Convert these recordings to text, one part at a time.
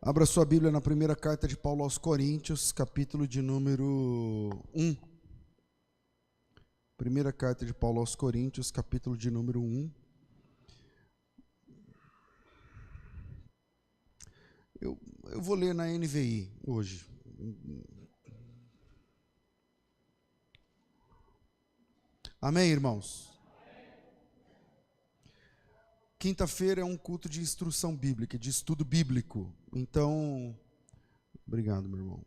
Abra sua Bíblia na primeira carta de Paulo aos Coríntios, capítulo de número 1. Primeira carta de Paulo aos Coríntios, capítulo de número 1. Eu vou ler na NVI hoje. Amém, irmãos? Quinta-feira é um culto de instrução bíblica, de estudo bíblico. Então, obrigado, meu irmão.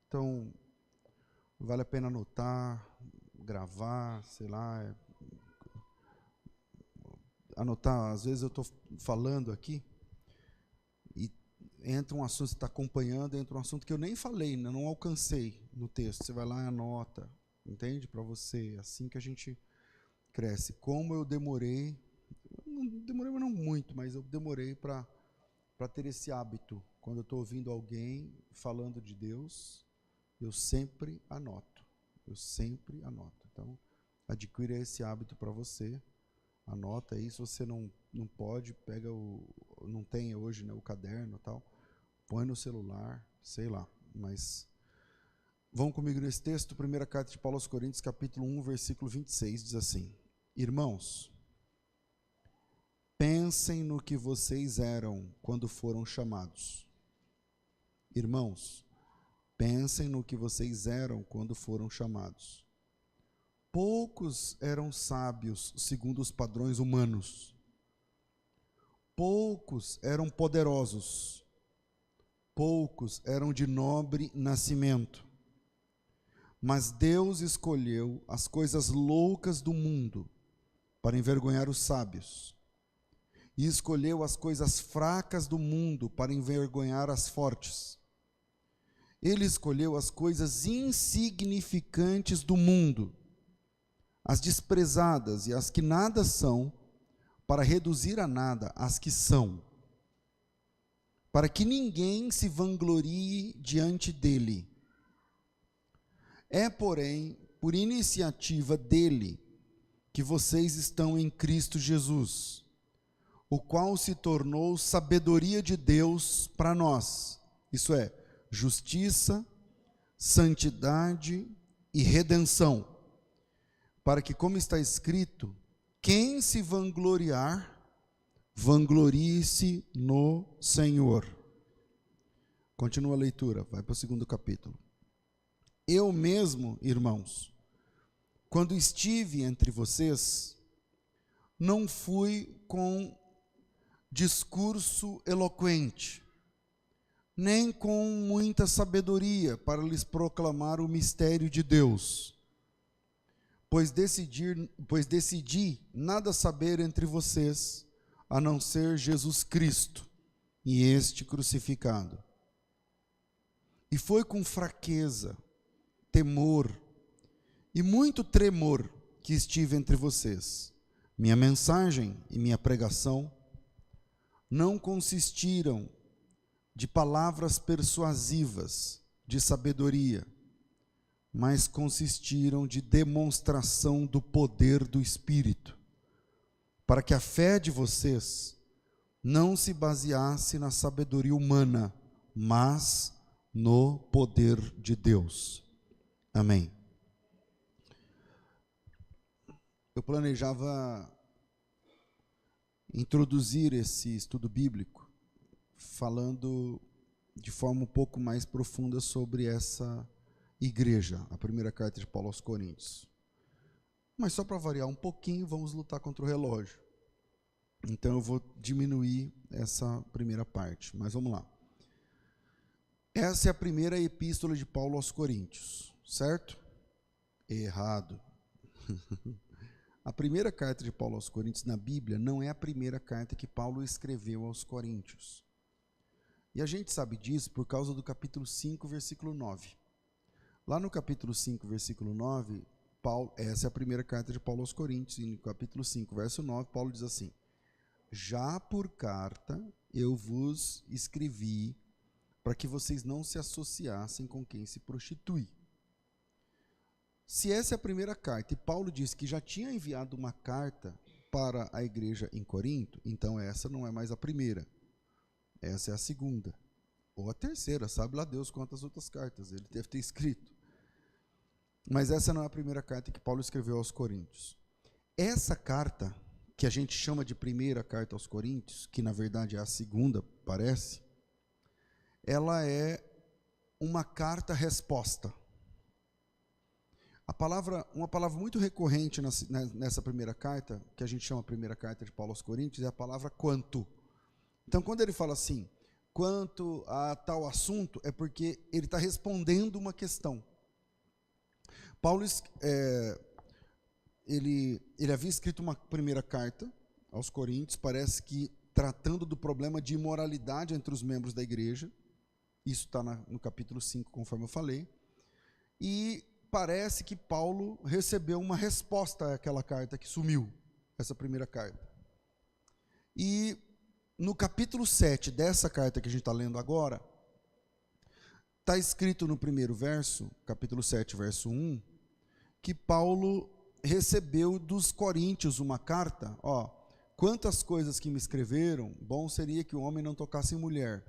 Então, vale a pena anotar, gravar, sei lá, anotar. Às vezes eu estou falando aqui e entra um assunto, você está acompanhando, entra um assunto que eu nem falei, não alcancei no texto. Você vai lá e anota, entende? Para você, assim que a gente cresce. Como eu demorei, mas não muito, mas eu demorei para ter esse hábito. Quando eu estou ouvindo alguém falando de Deus, eu sempre anoto. Então, adquira esse hábito para você. Anota aí. Se você não pode, pega não tem hoje, né, o caderno e tal, põe no celular, sei lá. Mas vão comigo nesse texto, primeira carta de Paulo aos Coríntios, capítulo 1, versículo 26, diz assim: Irmãos, pensem no que vocês eram quando foram chamados. Irmãos, pensem no que vocês eram quando foram chamados. Poucos eram sábios segundo os padrões humanos. Poucos eram poderosos. Poucos eram de nobre nascimento. Mas Deus escolheu as coisas loucas do mundo para envergonhar os sábios. E escolheu as coisas fracas do mundo para envergonhar as fortes. Ele escolheu as coisas insignificantes do mundo, as desprezadas e as que nada são, para reduzir a nada as que são, para que ninguém se vanglorie diante dele. É, porém, por iniciativa dele que vocês estão em Cristo Jesus, o qual se tornou sabedoria de Deus para nós, isso é, justiça, santidade e redenção, para que, como está escrito, quem se vangloriar, vanglorie-se no Senhor. Continua a leitura, vai para o segundo capítulo. Eu mesmo, irmãos, quando estive entre vocês, não fui com discurso eloquente, nem com muita sabedoria para lhes proclamar o mistério de Deus, pois decidi nada saber entre vocês, a não ser Jesus Cristo e este crucificado. E foi com fraqueza, temor e muito tremor que estive entre vocês. Minha mensagem e minha pregação não consistiram de palavras persuasivas, de sabedoria, mas consistiram de demonstração do poder do Espírito, para que a fé de vocês não se baseasse na sabedoria humana, mas no poder de Deus. Amém. Eu planejava introduzir esse estudo bíblico falando de forma um pouco mais profunda sobre essa igreja, a primeira carta de Paulo aos Coríntios. Mas só para variar um pouquinho, vamos lutar contra o relógio. Então eu vou diminuir essa primeira parte, mas vamos lá. Essa é a primeira epístola de Paulo aos Coríntios, certo? Errado. A primeira carta de Paulo aos Coríntios na Bíblia não é a primeira carta que Paulo escreveu aos Coríntios. E a gente sabe disso por causa do capítulo 5, versículo 9. Lá no capítulo 5, versículo 9, essa é a primeira carta de Paulo aos Coríntios, e no capítulo 5, verso 9, Paulo diz assim: Já por carta eu vos escrevi para que vocês não se associassem com quem se prostitui. Se essa é a primeira carta, e Paulo disse que já tinha enviado uma carta para a igreja em Corinto, então essa não é mais a primeira, essa é a segunda. Ou a terceira, sabe lá Deus quantas outras cartas ele deve ter escrito. Mas essa não é a primeira carta que Paulo escreveu aos Coríntios. Essa carta, que a gente chama de primeira carta aos Coríntios, que na verdade é a segunda, parece, ela é uma carta-resposta. Uma palavra muito recorrente nessa primeira carta, que a gente chama a primeira carta de Paulo aos Coríntios, é a palavra quanto. Então, quando ele fala assim, quanto a tal assunto, é porque ele está respondendo uma questão. Paulo, ele havia escrito uma primeira carta aos Coríntios, parece que tratando do problema de imoralidade entre os membros da igreja. Isso está no capítulo 5, conforme eu falei. E parece que Paulo recebeu uma resposta àquela carta que sumiu, essa primeira carta. E no capítulo 7 dessa carta que a gente está lendo agora, está escrito no primeiro verso, capítulo 7, verso 1, que Paulo recebeu dos coríntios uma carta, quantas coisas que me escreveram, bom seria que o homem não tocasse em mulher.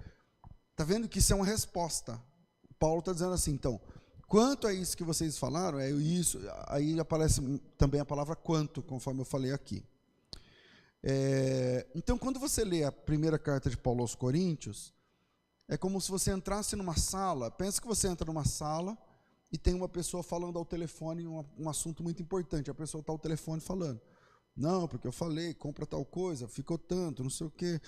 Está vendo que isso é uma resposta. Paulo está dizendo assim, então, quanto a isso que vocês falaram, é isso, aí aparece também a palavra quanto, conforme eu falei aqui. Então, quando você lê a primeira carta de Paulo aos Coríntios, é como se você entrasse numa sala, pensa que você entra numa sala e tem uma pessoa falando ao telefone um assunto muito importante, a pessoa está ao telefone falando, não, porque eu falei, compra tal coisa, ficou tanto, não sei o quê,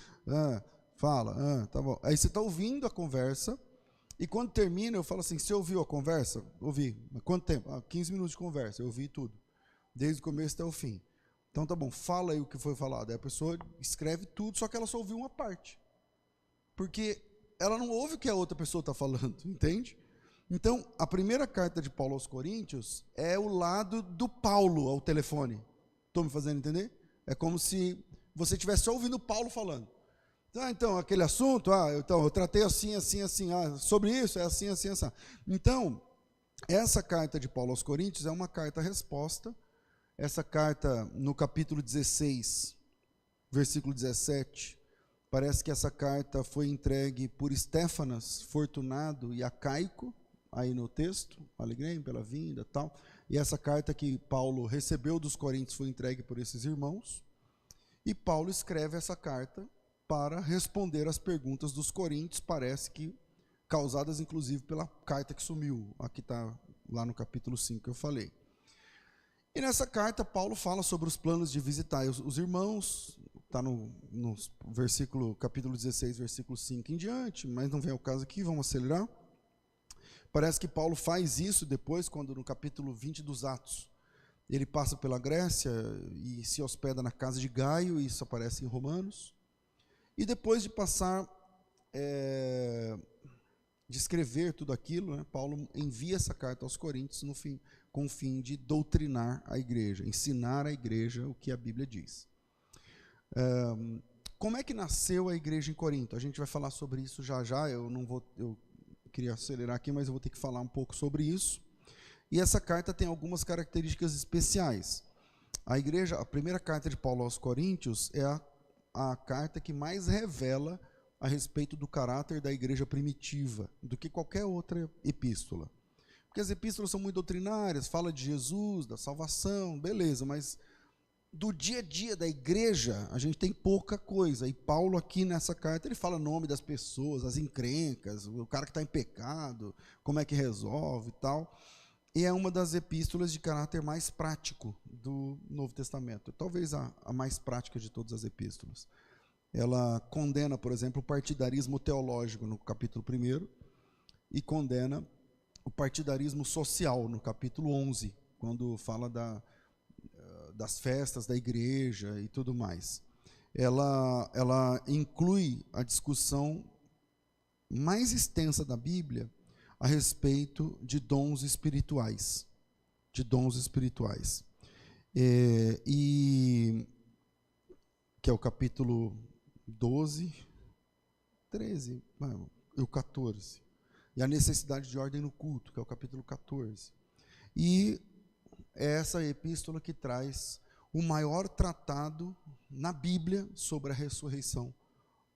fala, tá bom. Aí você está ouvindo a conversa, e quando termina, eu falo assim, você ouviu a conversa? Ouvi. Quanto tempo? 15 minutos de conversa, eu ouvi tudo, desde o começo até o fim. Então tá bom, fala aí o que foi falado. Aí a pessoa escreve tudo, só que ela só ouviu uma parte. Porque ela não ouve o que a outra pessoa está falando, entende? Então, a primeira carta de Paulo aos Coríntios é o lado do Paulo ao telefone. Estou me fazendo entender? É como se você estivesse só ouvindo o Paulo falando. Então, aquele assunto, então, eu tratei assim, assim, assim, sobre isso, é assim, assim, assim. Então, essa carta de Paulo aos Coríntios é uma carta-resposta. Essa carta, no capítulo 16, versículo 17, parece que essa carta foi entregue por Estéfanas, Fortunado e Acaico, aí no texto, alegrei pela vinda e tal. E essa carta que Paulo recebeu dos Coríntios foi entregue por esses irmãos. E Paulo escreve essa carta para responder às perguntas dos coríntios, parece que causadas inclusive pela carta que sumiu, aqui está lá no capítulo 5 que eu falei. E nessa carta Paulo fala sobre os planos de visitar os irmãos, está no versículo, capítulo 16, versículo 5 em diante, mas não vem ao caso aqui, vamos acelerar. Parece que Paulo faz isso depois, quando no capítulo 20 dos Atos, ele passa pela Grécia e se hospeda na casa de Gaio, isso aparece em Romanos. E depois de passar, de escrever tudo aquilo, Paulo envia essa carta aos Coríntios com o fim de doutrinar a igreja, ensinar a igreja o que a Bíblia diz. Como é que nasceu a igreja em Corinto? A gente vai falar sobre isso já já, eu queria acelerar aqui, mas eu vou ter que falar um pouco sobre isso. E essa carta tem algumas características especiais. A primeira carta de Paulo aos Coríntios é a carta que mais revela a respeito do caráter da igreja primitiva do que qualquer outra epístola. Porque as epístolas são muito doutrinárias, fala de Jesus, da salvação, beleza, mas do dia a dia da igreja a gente tem pouca coisa. E Paulo aqui nessa carta ele fala o nome das pessoas, as encrencas, o cara que está em pecado, como é que resolve e tal. E é uma das epístolas de caráter mais prático do Novo Testamento. Talvez a mais prática de todas as epístolas. Ela condena, por exemplo, o partidarismo teológico no capítulo 1 e condena o partidarismo social no capítulo 11, quando fala das festas da igreja e tudo mais. Ela inclui a discussão mais extensa da Bíblia a respeito de dons espirituais. Que é o capítulo 12, 13 e o 14. E a necessidade de ordem no culto, que é o capítulo 14. E é essa epístola que traz o maior tratado na Bíblia sobre a ressurreição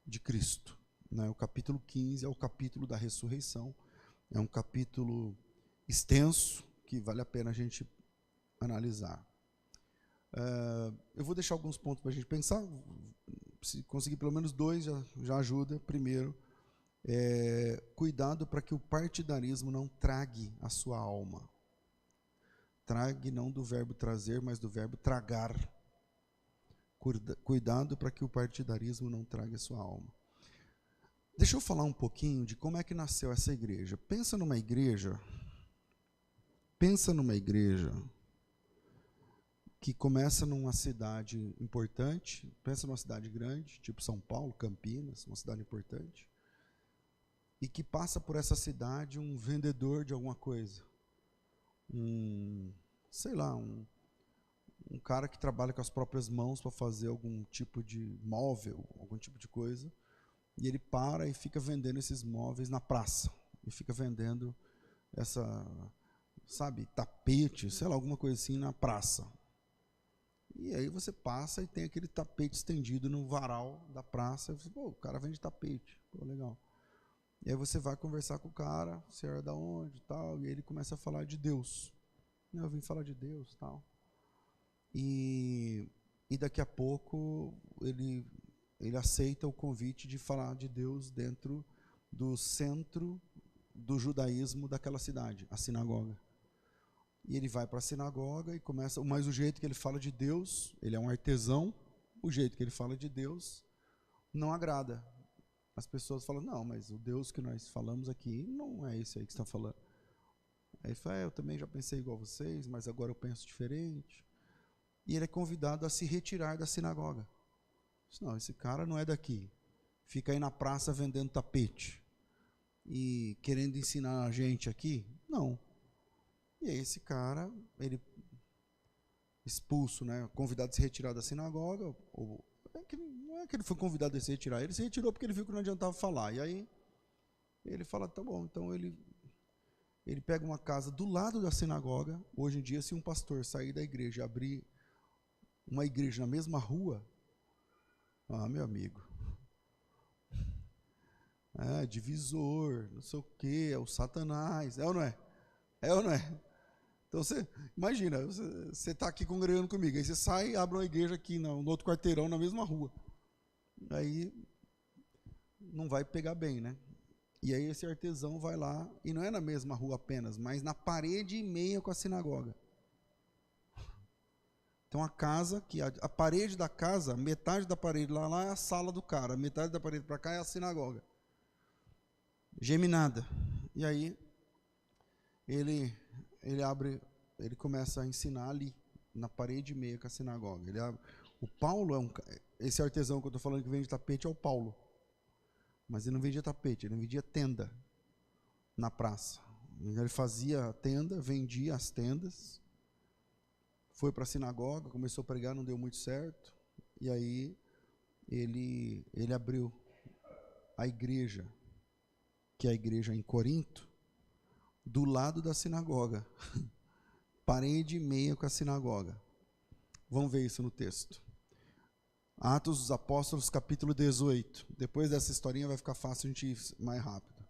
de Cristo. né? O capítulo 15 é o capítulo da ressurreição. É um capítulo extenso que vale a pena a gente analisar. Eu vou deixar alguns pontos para a gente pensar. Se conseguir pelo menos 2, já ajuda. Primeiro, cuidado para que o partidarismo não trague a sua alma. Trague não do verbo trazer, mas do verbo tragar. Cuidado para que o partidarismo não trague a sua alma. Deixa eu falar um pouquinho de como é que nasceu essa igreja. Pensa numa igreja que começa numa cidade importante, pensa numa cidade grande, tipo São Paulo, Campinas, uma cidade importante, e que passa por essa cidade um vendedor de alguma coisa, um cara que trabalha com as próprias mãos para fazer algum tipo de móvel, algum tipo de coisa, e ele para e fica vendendo esses móveis na praça, e fica vendendo tapete, alguma coisa assim na praça. E aí você passa e tem aquele tapete estendido no varal da praça, e você, o cara vende tapete, legal. E aí você vai conversar com o cara, você era da onde, tal, e ele começa a falar de Deus. Eu vim falar de Deus, tal. E daqui a pouco ele aceita o convite de falar de Deus dentro do centro do judaísmo daquela cidade, a sinagoga. E ele vai para a sinagoga e começa, mas o jeito que ele fala de Deus, ele é um artesão, o jeito que ele fala de Deus não agrada. As pessoas falam, não, mas o Deus que nós falamos aqui não é esse aí que você está falando. Aí ele fala, eu também já pensei igual vocês, mas agora eu penso diferente. E ele é convidado a se retirar da sinagoga. Não, esse cara não é daqui. Fica aí na praça vendendo tapete e querendo ensinar a gente aqui? Não. E aí esse cara, ele expulso, né, convidado a se retirar da sinagoga, não é que ele foi convidado a se retirar, ele se retirou porque ele viu que não adiantava falar. E aí ele fala, tá bom, então ele pega uma casa do lado da sinagoga. Hoje em dia, se um pastor sair da igreja e abrir uma igreja na mesma rua, meu amigo, divisor, não sei o quê, é o Satanás, é ou não é? É ou não é? Então você, imagina, você está aqui congregando comigo, aí você sai e abre uma igreja aqui no outro quarteirão, na mesma rua. Aí não vai pegar bem, né? E aí esse artesão vai lá, e não é na mesma rua apenas, mas na parede e meia com a sinagoga. Então a casa, que a parede da casa, metade da parede lá é a sala do cara, metade da parede para cá é a sinagoga. Geminada. E aí ele começa a ensinar ali, na parede e meia com a sinagoga. O Paulo esse artesão que eu estou falando que vende tapete é o Paulo. Mas ele não vendia tapete, ele vendia tenda na praça. Ele fazia tenda, vendia as tendas, foi para a sinagoga, começou a pregar, não deu muito certo, e aí ele abriu a igreja, que é a igreja em Corinto, do lado da sinagoga, parede e meia com a sinagoga. Vamos ver isso no texto. Atos dos Apóstolos, capítulo 18. Depois dessa historinha vai ficar fácil a gente ir mais rápido.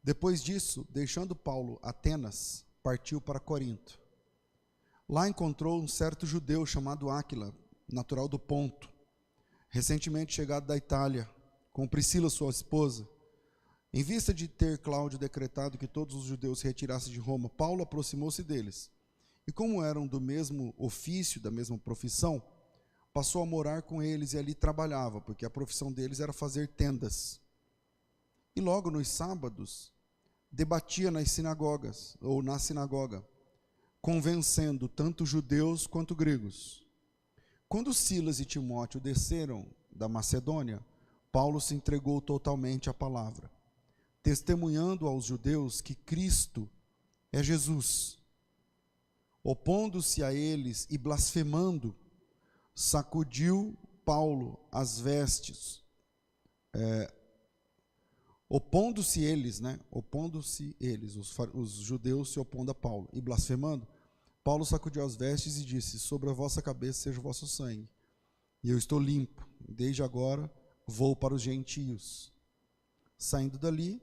Depois disso, deixando Paulo Atenas, partiu para Corinto. Lá encontrou um certo judeu chamado Áquila, natural do Ponto, recentemente chegado da Itália, com Priscila, sua esposa. Em vista de ter Cláudio decretado que todos os judeus se retirassem de Roma, Paulo aproximou-se deles. E como eram do mesmo ofício, da mesma profissão, passou a morar com eles e ali trabalhava, porque a profissão deles era fazer tendas. E logo nos sábados, debatia nas sinagogas, ou na sinagoga, convencendo tanto judeus quanto gregos. Quando Silas e Timóteo desceram da Macedônia, Paulo se entregou totalmente à palavra, testemunhando aos judeus que Cristo é Jesus. Opondo-se a eles e blasfemando, sacudiu Paulo as vestes, opondo-se eles, os judeus se opondo a Paulo e blasfemando, Paulo sacudiu as vestes e disse: sobre a vossa cabeça seja o vosso sangue, e eu estou limpo, desde agora vou para os gentios. saindo dali,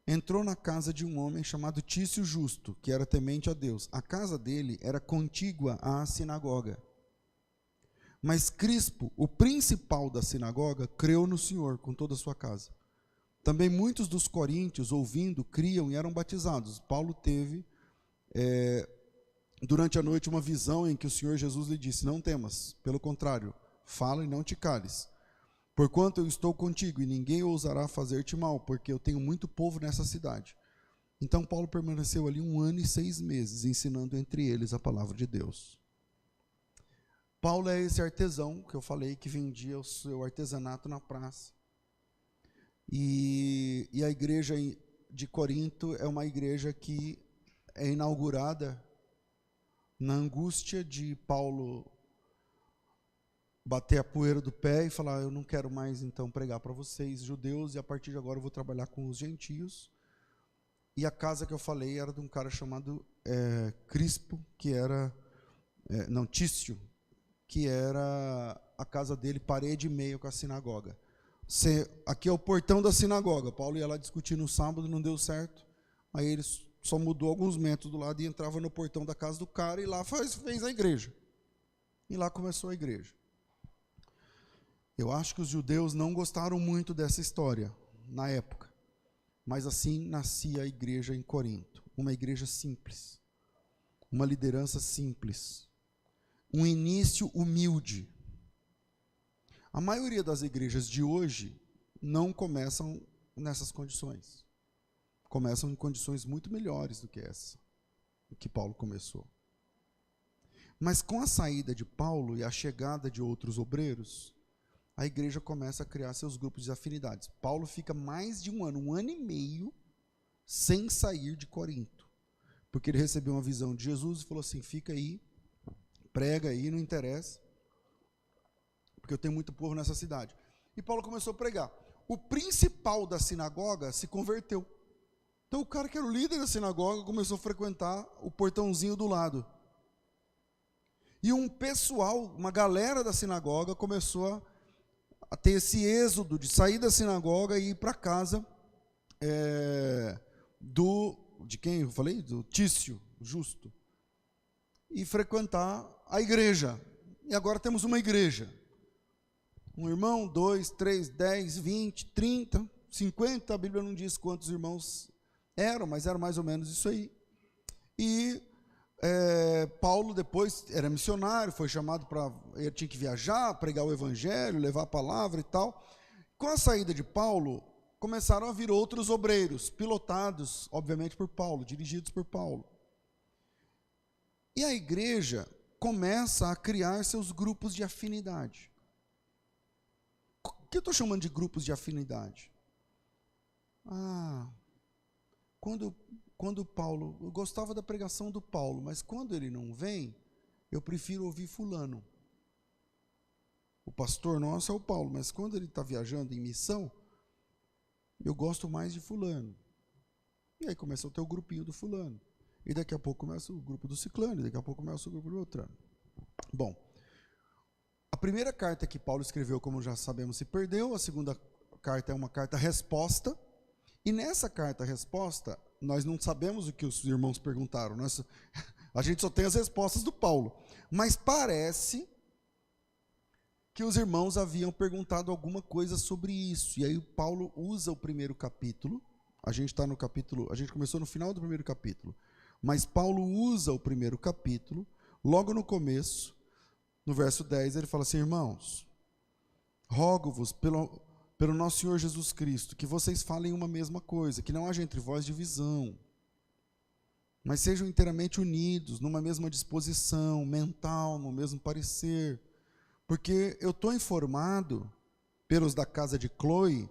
entrou na casa de um homem chamado Tício Justo, que era temente a Deus. A casa dele era contígua à sinagoga. Mas Crispo, o principal da sinagoga, creu no Senhor com toda a sua casa. Também muitos dos coríntios, ouvindo, criam e eram batizados. Paulo teve, durante a noite, uma visão em que o Senhor Jesus lhe disse: não temas, pelo contrário, fala e não te cales. Porquanto eu estou contigo, e ninguém ousará fazer-te mal, porque eu tenho muito povo nessa cidade. Então Paulo permaneceu ali 1 ano e 6 meses, ensinando entre eles a palavra de Deus. Paulo é esse artesão que eu falei, que vendia o seu artesanato na praça. E a igreja de Corinto é uma igreja que é inaugurada na angústia de Paulo bater a poeira do pé e falar: eu não quero mais então pregar para vocês, judeus, e a partir de agora eu vou trabalhar com os gentios. E a casa que eu falei era de um cara chamado Crispo, que era, Tício, que era a casa dele, parede e meia com a sinagoga. Aqui é o portão da sinagoga. Paulo ia lá discutir no sábado, não deu certo. Aí ele só mudou alguns metros do lado e entrava no portão da casa do cara, e lá fez a igreja. E lá começou a igreja. Eu acho que os judeus não gostaram muito dessa história na época, mas assim nascia a igreja em Corinto, uma igreja simples, uma liderança simples, um início humilde. A maioria das igrejas de hoje não começam nessas condições, começam em condições muito melhores do que essa, que Paulo começou. Mas com a saída de Paulo e a chegada de outros obreiros, a igreja começa a criar seus grupos de afinidades. Paulo fica mais de 1 ano e meio, sem sair de Corinto, porque ele recebeu uma visão de Jesus e falou assim: fica aí, prega aí, não interessa, porque eu tenho muito povo nessa cidade. E Paulo começou a pregar. O principal da sinagoga se converteu. Então o cara que era o líder da sinagoga começou a frequentar o portãozinho do lado. E um pessoal, uma galera da sinagoga começou a ter esse êxodo de sair da sinagoga e ir para casa de quem eu falei? Do Tício Justo. E frequentar a igreja. E agora temos uma igreja. Um irmão, 2, 3, 10, 20, 30, 50, a Bíblia não diz quantos irmãos eram, mas era mais ou menos isso aí. E Paulo depois era missionário, foi chamado ele tinha que viajar, pregar o evangelho, levar a palavra e tal. Com a saída de Paulo, começaram a vir outros obreiros, pilotados, obviamente, por Paulo, dirigidos por Paulo. E a igreja começa a criar seus grupos de afinidade. O que eu estou chamando de grupos de afinidade? Quando Paulo, eu gostava da pregação do Paulo, mas quando ele não vem, eu prefiro ouvir fulano. O pastor nosso é o Paulo, mas quando ele está viajando em missão, eu gosto mais de fulano. E aí começa a ter o grupinho do fulano. E daqui a pouco começa o grupo do ciclano, e daqui a pouco começa o grupo do Beltrano. Bom, a primeira carta que Paulo escreveu, como já sabemos, se perdeu. A segunda carta é uma carta-resposta. E nessa carta-resposta, nós não sabemos o que os irmãos perguntaram. A gente só tem as respostas do Paulo. Mas parece que os irmãos haviam perguntado alguma coisa sobre isso. E aí Paulo usa o primeiro capítulo. A gente começou no final do primeiro capítulo. Mas Paulo usa o primeiro capítulo, logo no começo, no verso 10, ele fala assim: irmãos, rogo-vos pelo nosso Senhor Jesus Cristo, que vocês falem uma mesma coisa, que não haja entre vós divisão, mas sejam inteiramente unidos, numa mesma disposição mental, no mesmo parecer, porque eu estou informado, pelos da casa de Cloe,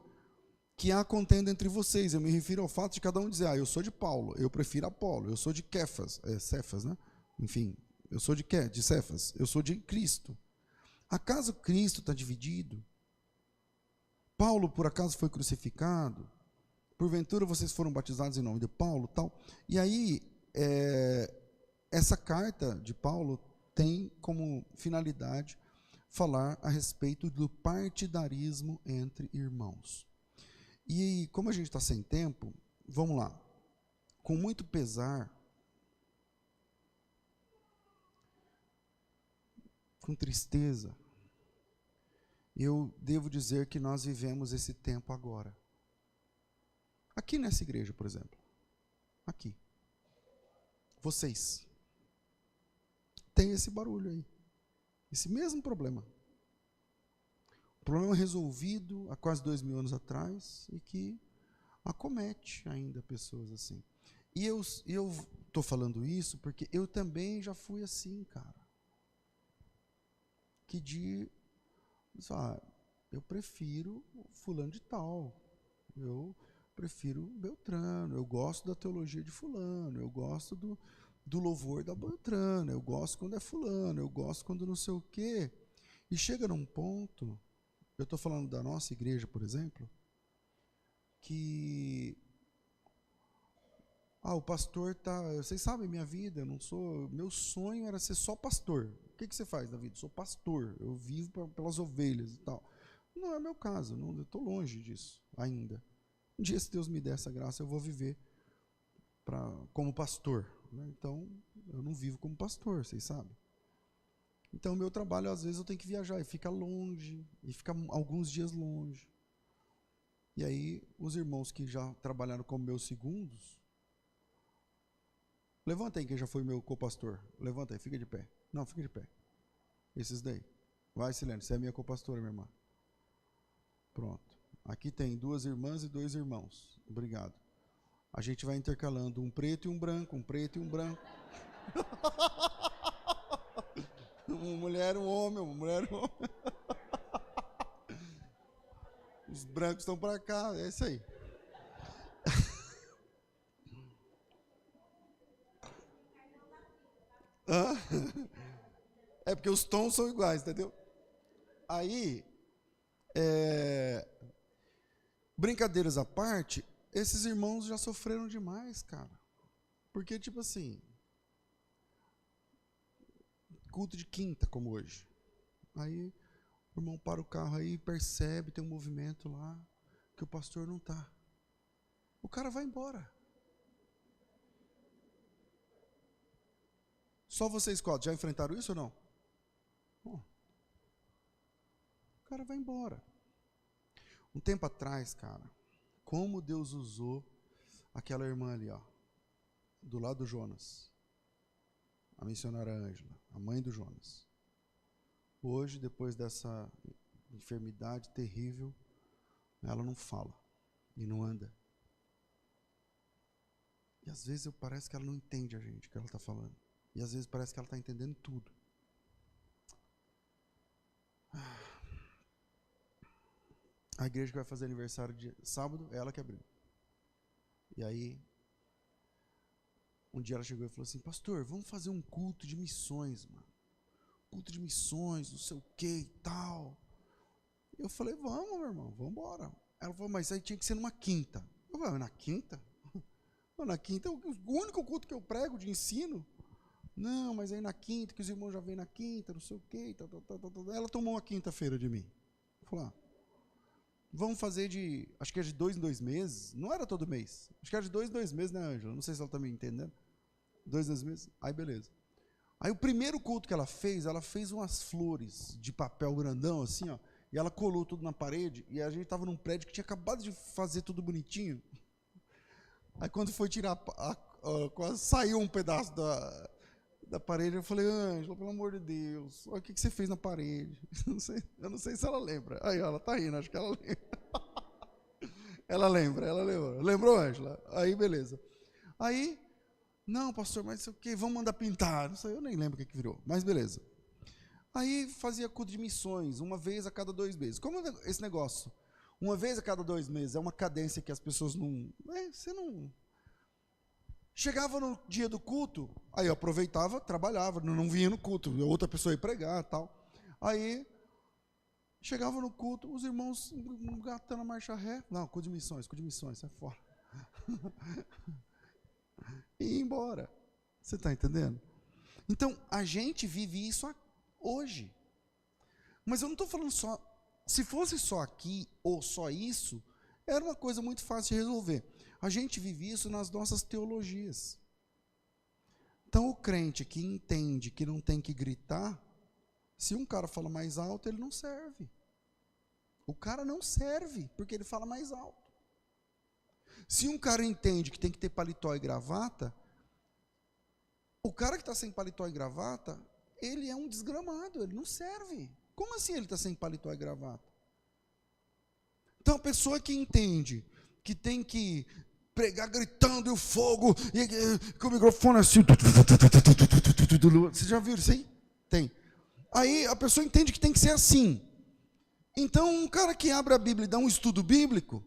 que há contenda entre vocês. Eu me refiro ao fato de cada um dizer: eu sou de Paulo, eu prefiro Apolo, eu sou de Cefas, né? Enfim, eu sou de Cefas, eu sou de Cristo. Acaso Cristo está dividido? Paulo, por acaso, foi crucificado? Porventura vocês foram batizados em nome de Paulo? Tal. E aí, essa carta de Paulo tem como finalidade falar a respeito do partidarismo entre irmãos. E como a gente está sem tempo, vamos lá. Com muito pesar, com tristeza, eu devo dizer que nós vivemos esse tempo agora. Aqui nessa igreja, por exemplo. Aqui. Vocês. Tem esse barulho aí. Esse mesmo problema. Um problema resolvido há quase 2000 anos atrás e que acomete ainda pessoas assim. E eu estou falando isso porque eu também já fui assim, cara. Eu prefiro fulano de tal. Eu prefiro Beltrano. Eu gosto da teologia de fulano. Eu gosto do louvor da Beltrano. Eu gosto quando é fulano. Eu gosto quando não sei o quê. E chega num ponto, eu estou falando da nossa igreja, por exemplo, que o pastor vocês sabem minha vida, eu não sou, meu sonho era ser só pastor. O que você faz na vida? Sou pastor, eu vivo pelas ovelhas e tal. Não é meu caso, eu estou longe disso ainda. Um dia, se Deus me der essa graça, eu vou viver como pastor, né? Então, eu não vivo como pastor, vocês sabem. Então, o meu trabalho, às vezes, eu tenho que viajar e fica longe, e fica alguns dias longe. E aí, os irmãos que já trabalharam como meus segundos, levanta aí quem já foi meu co-pastor. Levanta aí, fica de pé. Não, fica de pé. Esses daí. Vai, Silene, você é minha co-pastora, minha irmã. Pronto. Aqui tem 2 irmãs e 2 irmãos. Obrigado. A gente vai intercalando um preto e um branco, um preto e um branco. Uma mulher, um homem, uma mulher, um homem. Os brancos estão para cá, é isso aí. É porque os tons são iguais, entendeu? Aí, brincadeiras à parte, esses irmãos já sofreram demais, cara. Porque, tipo assim, culto de quinta, como hoje. Aí, o irmão para o carro aí, percebe, tem um movimento lá, que o pastor não está. O cara vai embora. Só vocês 4 já enfrentaram isso ou não? O cara vai embora. Um tempo atrás, cara, como Deus usou aquela irmã ali, ó, do lado do Jonas, a missionária Ângela, a mãe do Jonas. Hoje, depois dessa enfermidade terrível, ela não fala e não anda. E às vezes parece que ela não entende a gente, o que ela está falando. E às vezes parece que ela está entendendo tudo. A igreja que vai fazer aniversário de sábado, é ela que abriu. E aí, um dia ela chegou e falou assim: pastor, vamos fazer um culto de missões, mano. Culto de missões, não sei o que e tal. Eu falei: vamos, meu irmão, vamos embora. Ela falou: mas aí tinha que ser numa quinta. Eu falei: na quinta? Na quinta, o único culto que eu prego de ensino. Não, mas aí na quinta, que os irmãos já vêm na quinta, não sei o quê. Ela tomou uma quinta-feira de mim. Falou: vamos fazer acho que é de 2 em 2 meses. Não era todo mês. Acho que era de 2 em 2 meses, né, Ângela? Não sei se ela está me entendendo. 2 em 2 meses. Aí, beleza. Aí, o primeiro culto que ela fez umas flores de papel grandão, assim, ó. E ela colou tudo na parede. E a gente estava num prédio que tinha acabado de fazer tudo bonitinho. Aí, quando foi tirar, quase saiu um pedaço da parede. Eu falei: Ângela, pelo amor de Deus, olha o que você fez na parede. Eu não sei se ela lembra. Aí, ela tá rindo, acho que ela lembra. Ela lembra. Lembrou, Ângela? Aí, beleza. Aí, não, pastor, mas o que? Vamos mandar pintar. Não sei, eu nem lembro o que virou, mas beleza. Aí, fazia culto de missões, uma vez a cada 2 meses. Como esse negócio? Uma vez a cada 2 meses, é uma cadência que as pessoas não... você não... Chegava no dia do culto, aí eu aproveitava, trabalhava, não vinha no culto, outra pessoa ia pregar e tal. Aí, chegava no culto, os irmãos engatando a marcha ré. Não, culto de missões, sai fora. E ia embora. Você está entendendo? Então, a gente vive isso hoje. Mas eu não estou falando só... Se fosse só aqui, ou só isso, Era uma coisa muito fácil de resolver. A gente vive isso nas nossas teologias. Então, o crente que entende que não tem que gritar, se um cara fala mais alto, ele não serve. O cara não serve, porque ele fala mais alto. Se um cara entende que tem que ter paletó e gravata, o cara que está sem paletó e gravata, ele é um desgramado, ele não serve. Como assim ele está sem paletó e gravata? Então, a pessoa que entende que tem que pregar gritando e o fogo, e com o microfone assim, você já viu isso aí? Tem. Aí a pessoa entende que tem que ser assim. Então, um cara que abre a Bíblia e dá um estudo bíblico,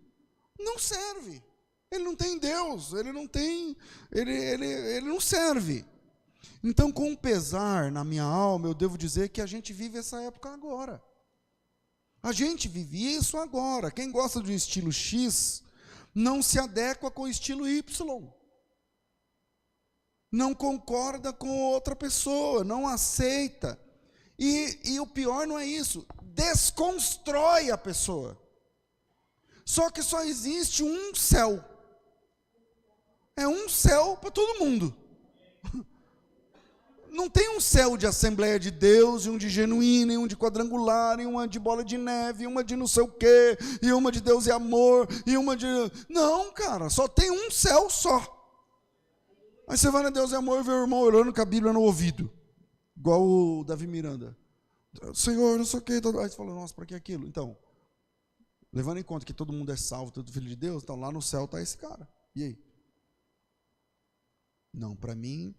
não serve. Ele não tem Deus, ele não serve. Então, com pesar na minha alma, eu devo dizer que a gente vive essa época agora. A gente vive isso agora. Quem gosta do estilo X, não se adequa com o estilo Y. Não concorda com outra pessoa, não aceita. E o pior não é isso, desconstrói a pessoa. Só que só existe um céu. É um céu para todo mundo. Não tem um céu de Assembleia de Deus, e um de genuíno, e um de quadrangular, e uma de bola de neve, e uma de não sei o quê, e uma de Deus e amor, e uma de... Não, cara, só tem um céu só. Aí você vai na Deus e amor e vê o irmão olhando com a Bíblia no ouvido, igual o Davi Miranda. Senhor, não sei o quê. Aí você fala, nossa, para que aquilo? Então, levando em conta que todo mundo é salvo, todo filho de Deus, então lá no céu está esse cara. E aí? Não, para mim...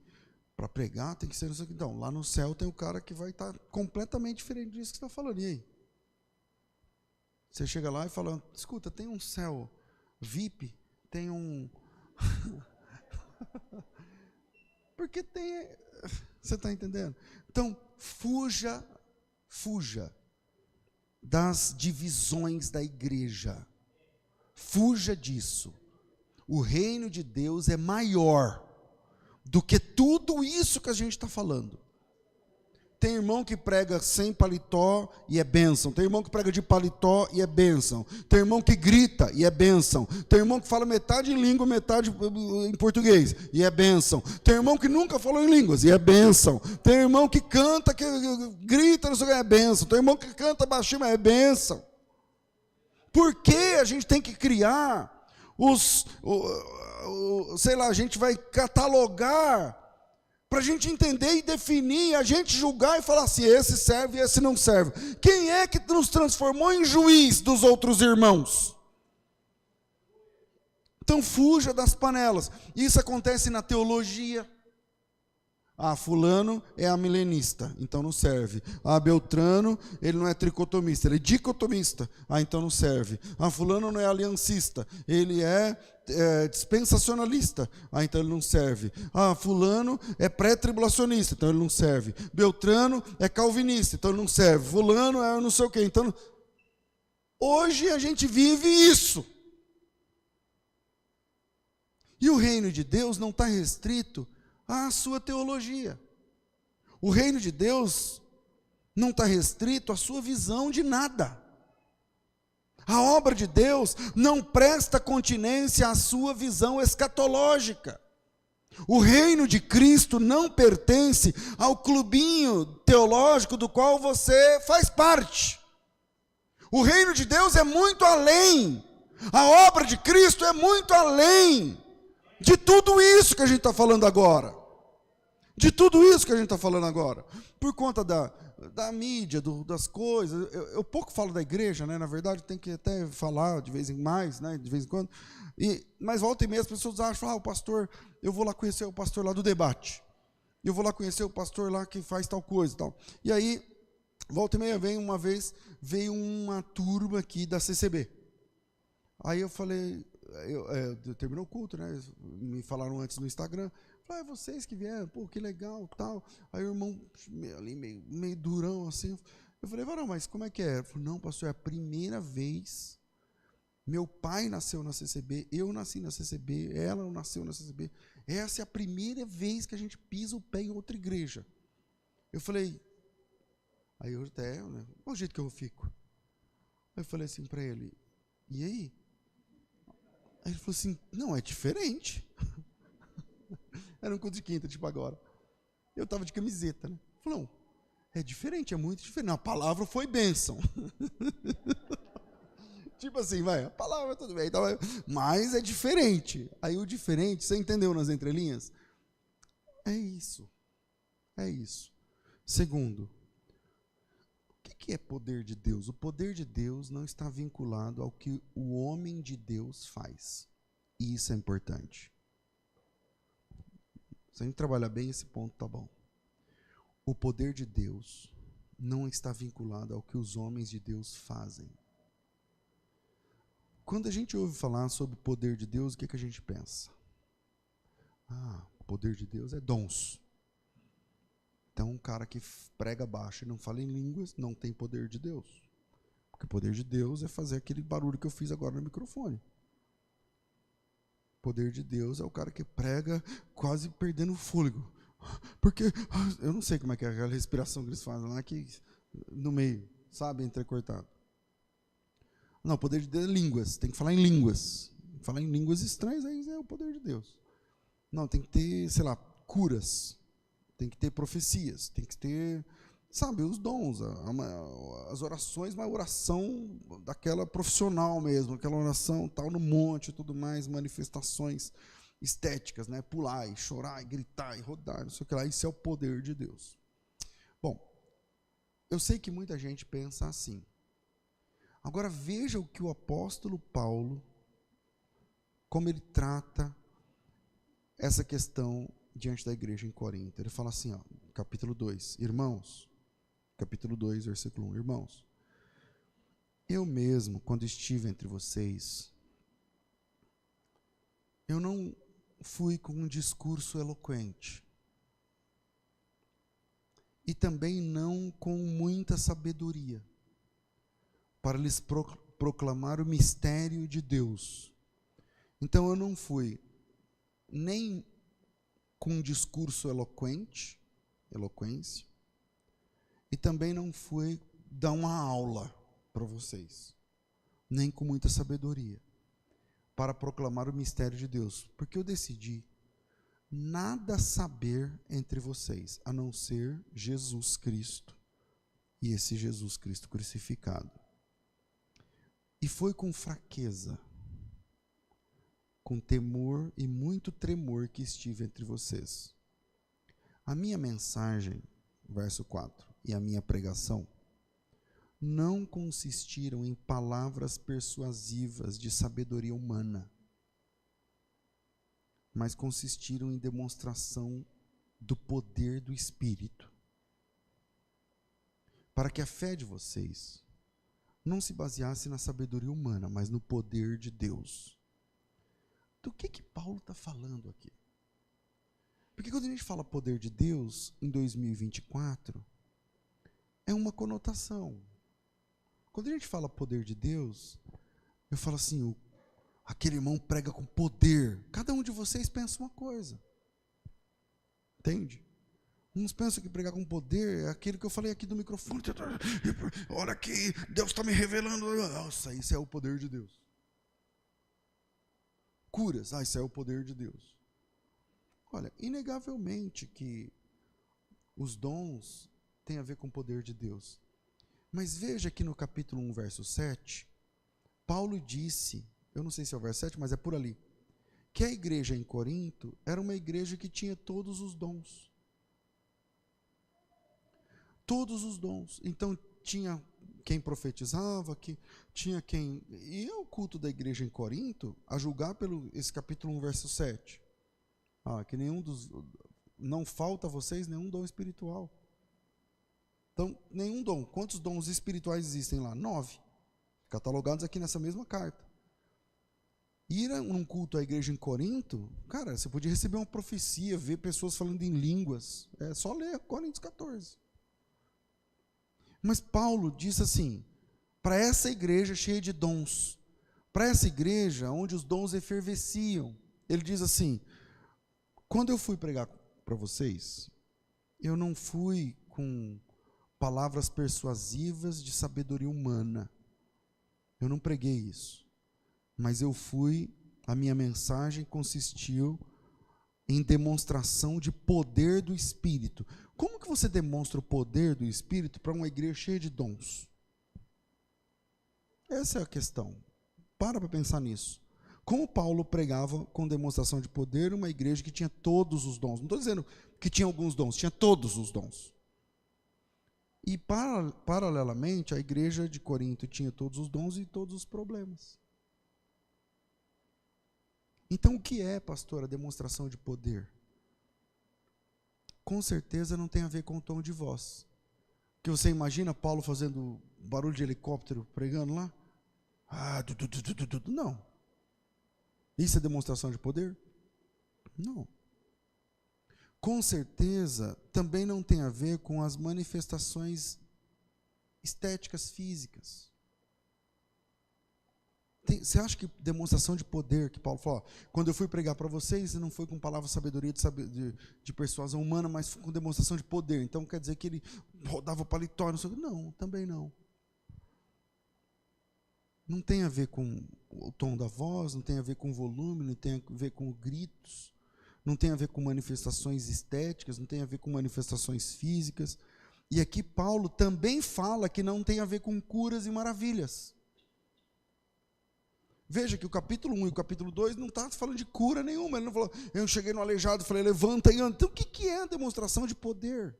Para pregar tem que ser isso aqui. Então, lá no céu tem o cara que vai estar completamente diferente disso que você está falando. E aí? Você chega lá e fala, escuta, tem um céu VIP, tem um... Porque tem... Você está entendendo? Então, fuja das divisões da igreja. Fuja disso. O reino de Deus é maior do que tudo isso que a gente está falando. Tem irmão que prega sem paletó e é bênção. Tem irmão que prega de paletó e é bênção. Tem irmão que grita e é bênção. Tem irmão que fala metade em língua, metade em português e é bênção. Tem irmão que nunca falou em línguas e é bênção. Tem irmão que canta, que grita, não sei o que, é bênção. Tem irmão que canta baixinho, mas é bênção. Por que a gente tem que criar sei lá, a gente vai catalogar para a gente entender e definir, a gente julgar e falar assim, esse serve e esse não serve. Quem é que nos transformou em juiz dos outros irmãos? Então fuja das panelas. Isso acontece na teologia. Ah, fulano é amilenista, então não serve. Ah, Beltrano, ele não é tricotomista, ele é dicotomista, ah, então não serve. Ah, fulano não é aliancista, ele é dispensacionalista, ah, então ele não serve. Ah, fulano é pré-tribulacionista, então ele não serve. Beltrano é calvinista, então ele não serve. Fulano é não sei o quê, então... Hoje a gente vive isso. E o reino de Deus não está restrito à sua teologia. O reino de Deus não está restrito à sua visão de nada. A obra de Deus não presta continência à sua visão escatológica. O reino de Cristo não pertence ao clubinho teológico do qual você faz parte. O reino de Deus é muito além. A obra de Cristo é muito além de tudo isso que a gente está falando agora. De tudo isso que a gente está falando agora. Por conta da mídia, das coisas. Eu pouco falo da igreja, né? Na verdade, tem que até falar de vez em mais, né? De vez em quando. Mas volta e meia as pessoas acham, o pastor, eu vou lá conhecer o pastor lá do debate. Eu vou lá conhecer o pastor lá que faz tal coisa e tal. E aí, volta e meia, veio uma turma aqui da CCB. Aí eu falei, terminou o culto, né? Me falaram antes no Instagram. Falei, vocês que vieram, pô, que legal, tal. Aí o irmão ali meio durão assim. Eu falei, varão, mas como é que é? Ele falou, não, pastor, é a primeira vez. Meu pai nasceu na CCB, eu nasci na CCB, ela nasceu na CCB. Essa é a primeira vez que a gente pisa o pé em outra igreja. Eu falei, aí eu até, né? Olha o jeito que eu fico. Aí eu falei assim para ele, e aí? Aí ele falou assim, não, é diferente. Era um culto de quinta, tipo agora. Eu estava de camiseta, né? Ele falou, não, é diferente, é muito diferente. Não, a palavra foi bênção. Tipo assim, vai, a palavra tudo bem, então, mas é diferente. Aí o diferente, você entendeu nas entrelinhas? É isso. É isso. Segundo, o que é poder de Deus? O poder de Deus não está vinculado ao que o homem de Deus faz. E isso é importante. Se a gente trabalhar bem esse ponto, tá bom. O poder de Deus não está vinculado ao que os homens de Deus fazem. Quando a gente ouve falar sobre o poder de Deus, o que a gente pensa? O poder de Deus é dons. Então, um cara que prega baixo e não fala em línguas, não tem poder de Deus. Porque o poder de Deus é fazer aquele barulho que eu fiz agora no microfone. O poder de Deus é o cara que prega quase perdendo o fôlego. Porque, eu não sei como é que é aquela respiração que eles fazem lá, que no meio, sabe, entrecortado. Não, o poder de Deus é línguas, tem que falar em línguas. Falar em línguas estranhas, aí é o poder de Deus. Não, tem que ter, sei lá, curas. Tem que ter profecias, tem que ter, sabe, os dons, as orações, mas a oração daquela profissional mesmo, aquela oração tal no monte e tudo mais, manifestações estéticas, né? Pular e chorar e gritar e rodar, não sei o que lá, isso é o poder de Deus. Bom, eu sei que muita gente pensa assim. Agora veja o que o apóstolo Paulo, como ele trata essa questão diante da igreja em Corinto. Ele fala assim, capítulo 2, irmãos, capítulo 2, versículo 1, irmãos, eu mesmo, quando estive entre vocês, eu não fui com um discurso eloquente, e também não com muita sabedoria, para lhes proclamar o mistério de Deus. Então eu não fui nem com um discurso eloquência, e também não fui dar uma aula para vocês, nem com muita sabedoria, para proclamar o mistério de Deus, porque eu decidi nada saber entre vocês, a não ser Jesus Cristo, e esse Jesus Cristo crucificado. E foi com fraqueza, com temor e muito tremor que estive entre vocês. A minha mensagem, verso 4, e a minha pregação, não consistiram em palavras persuasivas de sabedoria humana, mas consistiram em demonstração do poder do Espírito, para que a fé de vocês não se baseasse na sabedoria humana, mas no poder de Deus. Do que Paulo está falando aqui? Porque quando a gente fala poder de Deus em 2024, é uma conotação. Quando a gente fala poder de Deus, eu falo assim, aquele irmão prega com poder. Cada um de vocês pensa uma coisa. Entende? Uns pensam que pregar com poder é aquilo que eu falei aqui do microfone. Olha aqui, Deus está me revelando. Nossa, isso é o poder de Deus. Curas, isso é o poder de Deus. Olha, inegavelmente que os dons têm a ver com o poder de Deus. Mas veja que no capítulo 1, verso 7, Paulo disse, eu não sei se é o verso 7, mas é por ali, que a igreja em Corinto era uma igreja que tinha todos os dons. Todos os dons. Então tinha quem profetizava, que tinha quem... E é o culto da igreja em Corinto, a julgar pelo esse capítulo 1, verso 7. Que nenhum dos... Não falta a vocês nenhum dom espiritual. Então, nenhum dom. Quantos dons espirituais existem lá? 9. Catalogados aqui nessa mesma carta. Ir num culto à igreja em Corinto, cara, você podia receber uma profecia, ver pessoas falando em línguas. É só ler Coríntios 14. Mas Paulo disse assim, para essa igreja cheia de dons, para essa igreja onde os dons efervesciam, ele diz assim, quando eu fui pregar para vocês, eu não fui com palavras persuasivas de sabedoria humana, eu não preguei isso, mas eu fui a minha mensagem consistiu em demonstração de poder do Espírito. Como que você demonstra o poder do Espírito para uma igreja cheia de dons? Essa é a questão. Para pensar nisso. Como Paulo pregava com demonstração de poder uma igreja que tinha todos os dons? Não estou dizendo que tinha alguns dons, tinha todos os dons. E paralelamente, a igreja de Corinto tinha todos os dons e todos os problemas. Então, o que é, pastor, a demonstração de poder? Com certeza não tem a ver com o tom de voz. Que você imagina Paulo fazendo barulho de helicóptero pregando lá? Não. Isso é demonstração de poder? Não. Com certeza também não tem a ver com as manifestações estéticas físicas. Você acha que demonstração de poder, que Paulo falou, quando eu fui pregar para vocês, não foi com palavra sabedoria de persuasão humana, mas com demonstração de poder. Então quer dizer que ele rodava o paletó, não, também não. Não tem a ver com o tom da voz, não tem a ver com o volume, não tem a ver com gritos, não tem a ver com manifestações estéticas, não tem a ver com manifestações físicas. E aqui Paulo também fala que não tem a ver com curas e maravilhas. Veja que o capítulo 1 e o capítulo 2 não está falando de cura nenhuma. Ele não falou, eu cheguei no aleijado e falei, levanta e anda. Então o que é a demonstração de poder?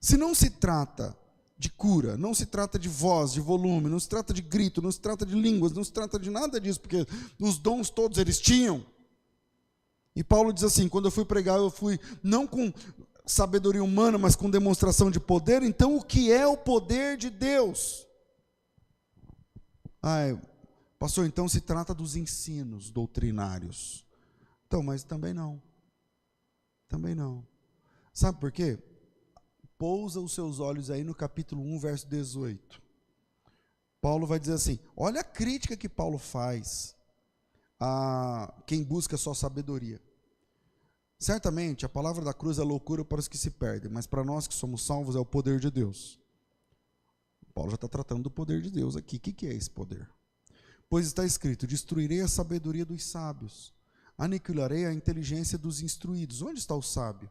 Se não se trata de cura, não se trata de voz, de volume, não se trata de grito, não se trata de línguas, não se trata de nada disso, porque os dons todos eles tinham. E Paulo diz assim, quando eu fui pregar, eu fui não com sabedoria humana, mas com demonstração de poder. Então o que é o poder de Deus? Pastor, então se trata dos ensinos doutrinários. Então, mas também não. Também não. Sabe por quê? Pousa os seus olhos aí no capítulo 1, verso 18. Paulo vai dizer assim, olha a crítica que Paulo faz a quem busca só sabedoria. Certamente, a palavra da cruz é loucura para os que se perdem, mas para nós que somos salvos é o poder de Deus. Paulo já está tratando do poder de Deus aqui. O que é esse poder? Pois está escrito, destruirei a sabedoria dos sábios, aniquilarei a inteligência dos instruídos. Onde está o sábio?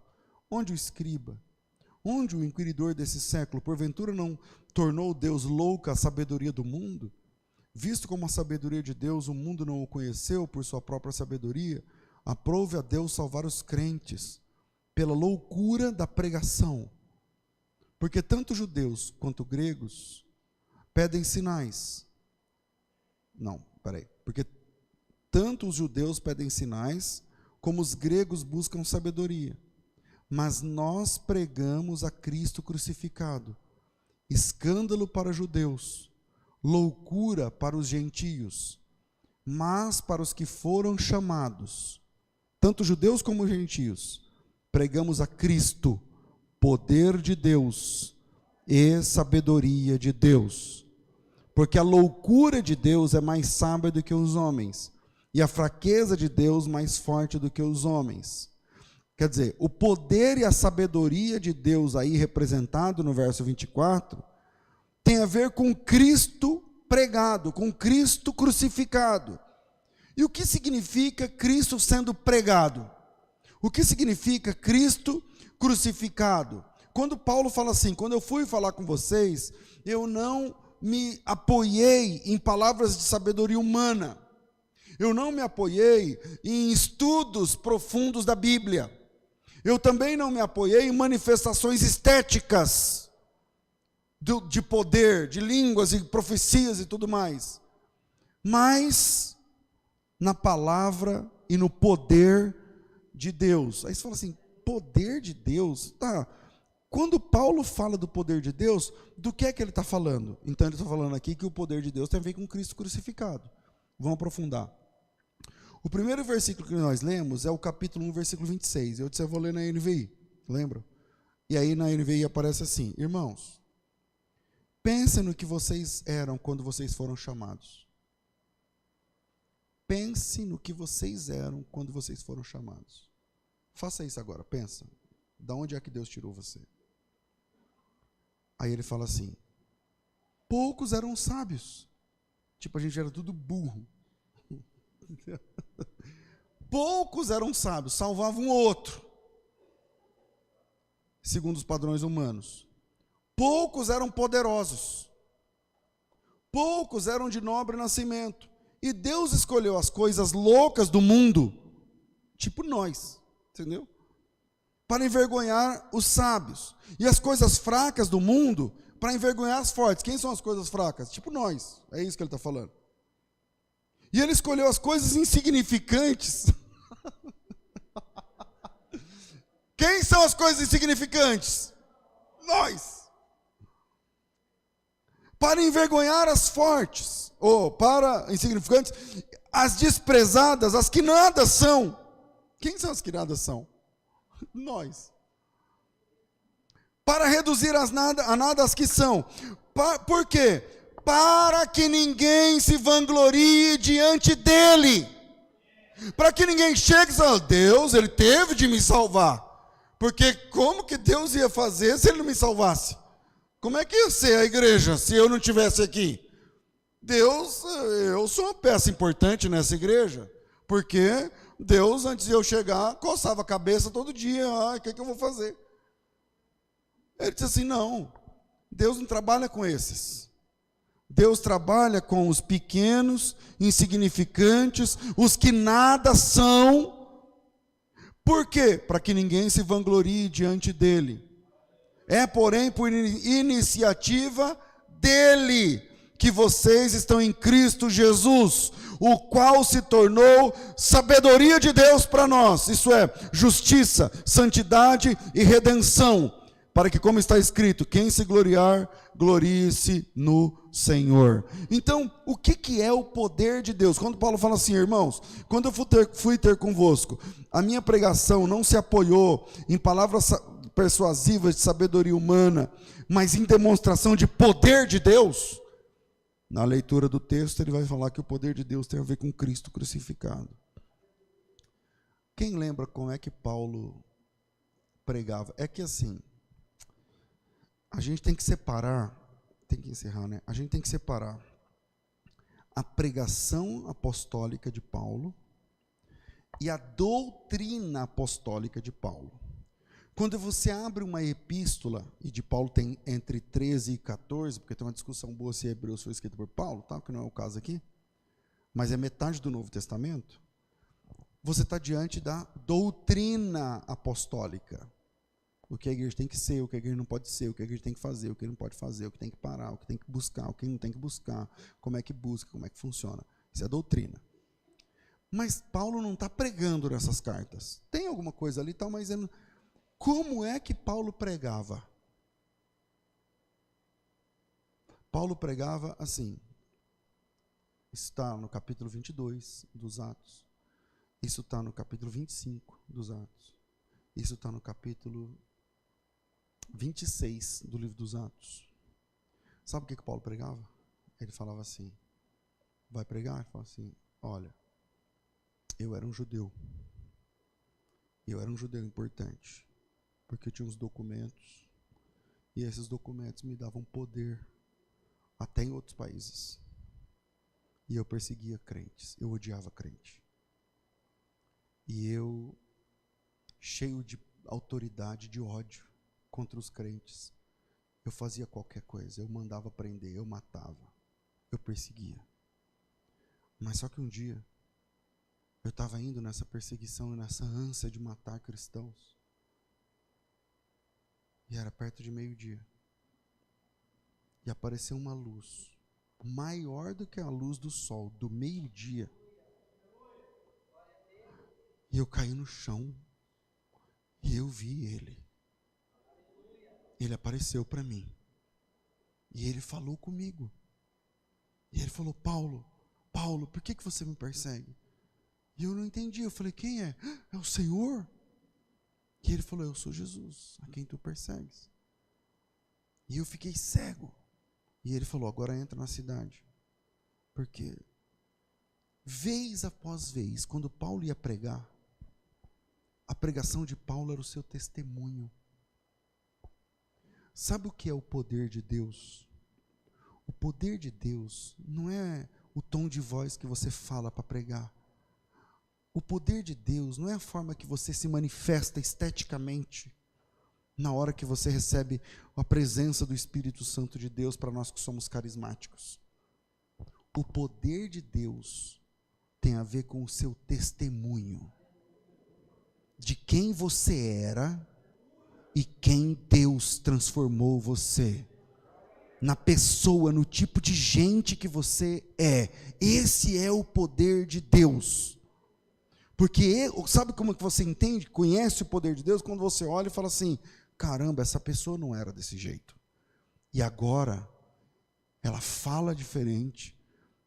Onde o escriba? Onde o inquiridor desse século? Porventura não tornou Deus louca a sabedoria do mundo? Visto como a sabedoria de Deus, o mundo não o conheceu por sua própria sabedoria, aprove a Deus salvar os crentes, pela loucura da pregação. Porque tanto judeus quanto gregos pedem sinais. Porque tanto os judeus pedem sinais, como os gregos buscam sabedoria. Mas nós pregamos a Cristo crucificado, escândalo para os judeus, loucura para os gentios, mas para os que foram chamados, tanto judeus como gentios, pregamos a Cristo, poder de Deus e sabedoria de Deus. Porque a loucura de Deus é mais sábia do que os homens, e a fraqueza de Deus mais forte do que os homens. Quer dizer, o poder e a sabedoria de Deus aí representado no verso 24, tem a ver com Cristo pregado, com Cristo crucificado. E o que significa Cristo sendo pregado? O que significa Cristo crucificado? Quando Paulo fala assim, quando eu fui falar com vocês, eu não me apoiei em palavras de sabedoria humana. Eu não me apoiei em estudos profundos da Bíblia. Eu também não me apoiei em manifestações estéticas de poder, de línguas e profecias e tudo mais. Mas na palavra e no poder de Deus. Aí você fala assim, poder de Deus? Tá. Quando Paulo fala do poder de Deus, do que é que ele está falando? Então ele está falando aqui que o poder de Deus tem a ver com Cristo crucificado. Vamos aprofundar. O primeiro versículo que nós lemos é o capítulo 1, versículo 26. Eu disse, eu vou ler na NVI, lembra? E aí na NVI aparece assim, irmãos, pensem no que vocês eram quando vocês foram chamados. Pense no que vocês eram quando vocês foram chamados. Faça isso agora, pensa. Da onde é que Deus tirou você? Aí ele fala assim, poucos eram sábios. Tipo, a gente era tudo burro. Poucos eram sábios, salvavam o outro, segundo os padrões humanos. Poucos eram poderosos. Poucos eram de nobre nascimento. E Deus escolheu as coisas loucas do mundo, tipo nós, entendeu? Para envergonhar os sábios. E as coisas fracas do mundo, para envergonhar as fortes. Quem são as coisas fracas? Tipo nós. É isso que ele está falando. E ele escolheu as coisas insignificantes. Quem são as coisas insignificantes? Nós. Para envergonhar as fortes, ou para insignificantes, as desprezadas, as que nada são. Quem são as que nada são? Nós. Para reduzir a nada as que são. Por quê? Para que ninguém se vanglorie diante dele. Para que ninguém chegue e fale, Deus, ele teve de me salvar. Porque como que Deus ia fazer se ele não me salvasse? Como é que ia ser a igreja se eu não estivesse aqui? Deus, eu sou uma peça importante nessa igreja, porque Deus, antes de eu chegar, coçava a cabeça todo dia. O que eu vou fazer? Ele disse assim, não, Deus não trabalha com esses. Deus trabalha com os pequenos, insignificantes, os que nada são. Por quê? Para que ninguém se vanglorie diante dele. É, porém, por iniciativa dele, que vocês estão em Cristo Jesus, o qual se tornou sabedoria de Deus para nós, isso é, justiça, santidade e redenção, para que, como está escrito, quem se gloriar, glorie-se no Senhor. Então, o que é o poder de Deus? Quando Paulo fala assim, irmãos, quando eu fui ter convosco, a minha pregação não se apoiou em palavras persuasivas de sabedoria humana, mas em demonstração de poder de Deus. Na leitura do texto ele vai falar que o poder de Deus tem a ver com Cristo crucificado. Quem lembra como é que Paulo pregava? É que assim, a gente tem que separar, tem que encerrar, né? A gente tem que separar a pregação apostólica de Paulo e a doutrina apostólica de Paulo. Quando você abre uma epístola, e de Paulo tem entre 13 e 14, porque tem uma discussão boa se Hebreus foi escrito por Paulo, tá? Que não é o caso aqui, mas é metade do Novo Testamento, você está diante da doutrina apostólica. O que a igreja tem que ser, o que a igreja não pode ser, o que a igreja tem que fazer, o que não pode fazer, o que tem que parar, o que tem que buscar, o que não tem que buscar, como é que busca, como é que funciona. Isso é doutrina. Mas Paulo não está pregando nessas cartas. Tem alguma coisa ali e tal, mas como é que Paulo pregava? Paulo pregava assim. Isso está no capítulo 22 dos Atos. Isso está no capítulo 25 dos Atos. Isso está no capítulo 26 do livro dos Atos. Sabe o que Paulo pregava? Ele falava assim, vai pregar? Ele falava assim, olha, eu era um judeu. Eu era um judeu importante, porque eu tinha uns documentos, e esses documentos me davam poder, até em outros países. E eu perseguia crentes, eu odiava crente. E eu, cheio de autoridade, de ódio contra os crentes, eu fazia qualquer coisa, eu mandava prender, eu matava, eu perseguia. Mas só que um dia, eu estava indo nessa perseguição e nessa ânsia de matar cristãos, e era perto de meio-dia, e apareceu uma luz, maior do que a luz do sol, do meio-dia, e eu caí no chão, e eu vi ele. Ele apareceu para mim. E ele falou comigo. E ele falou, Paulo, por que você me persegue? E eu não entendi. Eu falei, quem é? É o Senhor? E ele falou, eu sou Jesus, a quem tu persegues. E eu fiquei cego. E ele falou, agora entra na cidade. Porque, vez após vez, quando Paulo ia pregar, a pregação de Paulo era o seu testemunho. Sabe o que é o poder de Deus? O poder de Deus não é o tom de voz que você fala para pregar. O poder de Deus não é a forma que você se manifesta esteticamente na hora que você recebe a presença do Espírito Santo de Deus, para nós que somos carismáticos. O poder de Deus tem a ver com o seu testemunho, de quem você era e quem Deus transformou você, na pessoa, no tipo de gente que você é. Esse é o poder de Deus. Porque sabe como que você entende, conhece o poder de Deus? Quando você olha e fala assim: caramba, essa pessoa não era desse jeito, e agora ela fala diferente,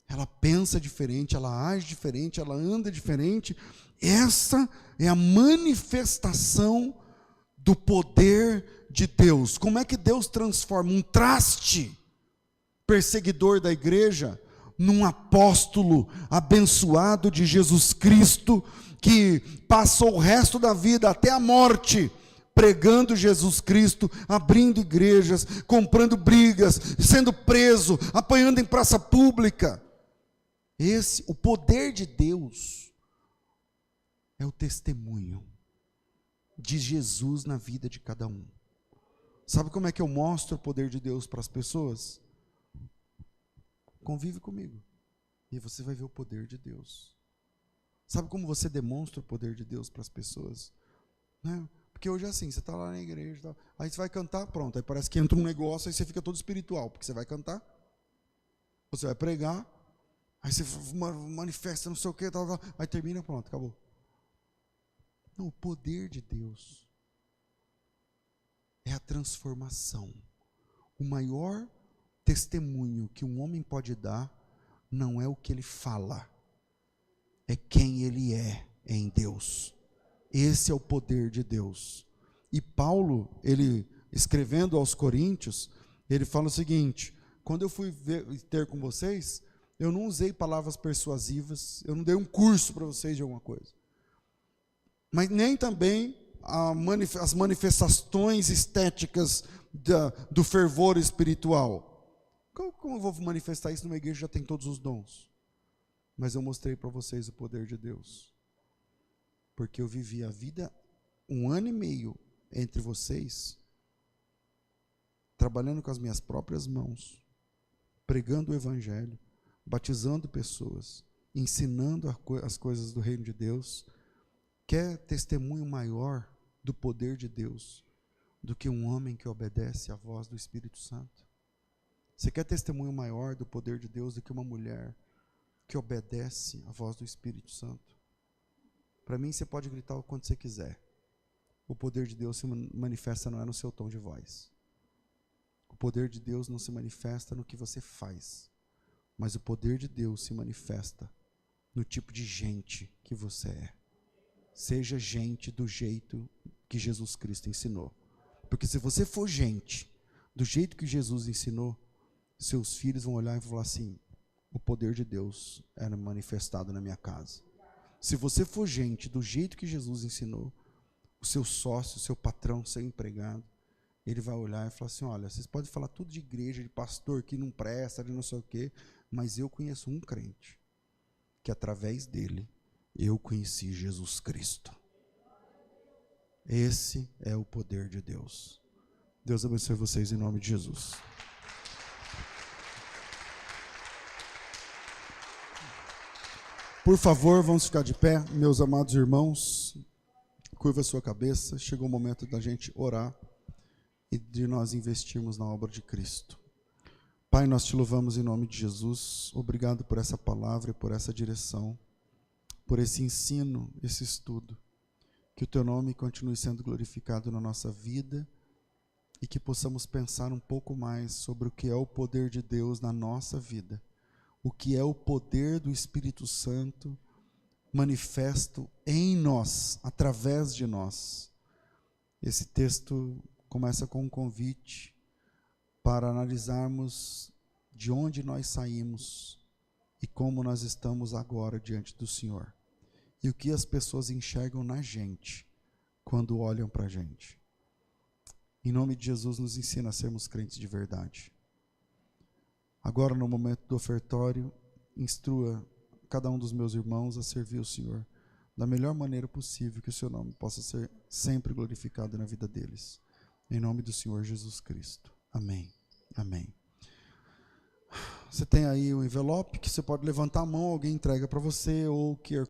ela pensa diferente, ela age diferente, ela anda diferente. Essa é a manifestação do poder de Deus. Como é que Deus transforma um traste perseguidor da igreja num apóstolo abençoado de Jesus Cristo, que passou o resto da vida até a morte pregando Jesus Cristo, abrindo igrejas, comprando brigas, sendo preso, apanhando em praça pública? O poder de Deus é o testemunho de Jesus na vida de cada um. Sabe como é que eu mostro o poder de Deus para as pessoas? Convive comigo e você vai ver o poder de Deus. Sabe como você demonstra o poder de Deus para as pessoas? Né? Porque hoje é assim, você está lá na igreja, aí você vai cantar, pronto, aí parece que entra um negócio, aí você fica todo espiritual, porque você vai cantar, você vai pregar, aí você manifesta não sei o que, aí termina, pronto, acabou. Não, o poder de Deus é a transformação. O maior testemunho que um homem pode dar não é o que ele fala, é quem ele é em Deus. Esse é o poder de Deus. E Paulo, ele escrevendo aos Coríntios, ele fala o seguinte: quando eu fui ter com vocês, eu não usei palavras persuasivas, eu não dei um curso para vocês de alguma coisa, mas nem também as manifestações estéticas do fervor espiritual. Como eu vou manifestar isso numa igreja que já tem todos os dons? Mas eu mostrei para vocês o poder de Deus, porque eu vivi a vida 1 ano e meio entre vocês, trabalhando com as minhas próprias mãos, pregando o evangelho, batizando pessoas, ensinando as coisas do reino de Deus. Quer testemunho maior do poder de Deus do que um homem que obedece à voz do Espírito Santo? Você quer testemunho maior do poder de Deus do que uma mulher que obedece à voz do Espírito Santo? Para mim, você pode gritar o quanto você quiser. O poder de Deus se manifesta não é no seu tom de voz. O poder de Deus não se manifesta no que você faz, mas o poder de Deus se manifesta no tipo de gente que você é. Seja gente do jeito que Jesus Cristo ensinou. Porque se você for gente do jeito que Jesus ensinou, seus filhos vão olhar e falar assim: o poder de Deus era manifestado na minha casa. Se você for gente do jeito que Jesus ensinou, o seu sócio, o seu patrão, o seu empregado, ele vai olhar e falar assim: olha, vocês podem falar tudo de igreja, de pastor que não presta, de não sei o quê, mas eu conheço um crente, que através dele, eu conheci Jesus Cristo. Esse é o poder de Deus. Deus abençoe vocês em nome de Jesus. Por favor, vamos ficar de pé, meus amados irmãos. Curva a sua cabeça. Chegou o momento da gente orar e de nós investirmos na obra de Cristo. Pai, nós te louvamos em nome de Jesus. Obrigado por essa palavra e por essa direção, por esse ensino, esse estudo. Que o teu nome continue sendo glorificado na nossa vida e que possamos pensar um pouco mais sobre o que é o poder de Deus na nossa vida. O que é o poder do Espírito Santo manifesto em nós, através de nós. Esse texto começa com um convite para analisarmos de onde nós saímos e como nós estamos agora diante do Senhor. E o que as pessoas enxergam na gente quando olham para a gente. Em nome de Jesus, nos ensina a sermos crentes de verdade. Agora, no momento do ofertório, instrua cada um dos meus irmãos a servir o Senhor da melhor maneira possível, que o seu nome possa ser sempre glorificado na vida deles. Em nome do Senhor Jesus Cristo. Amém. Amém. Você tem aí o envelope que você pode levantar a mão, alguém entrega para você, ou o QR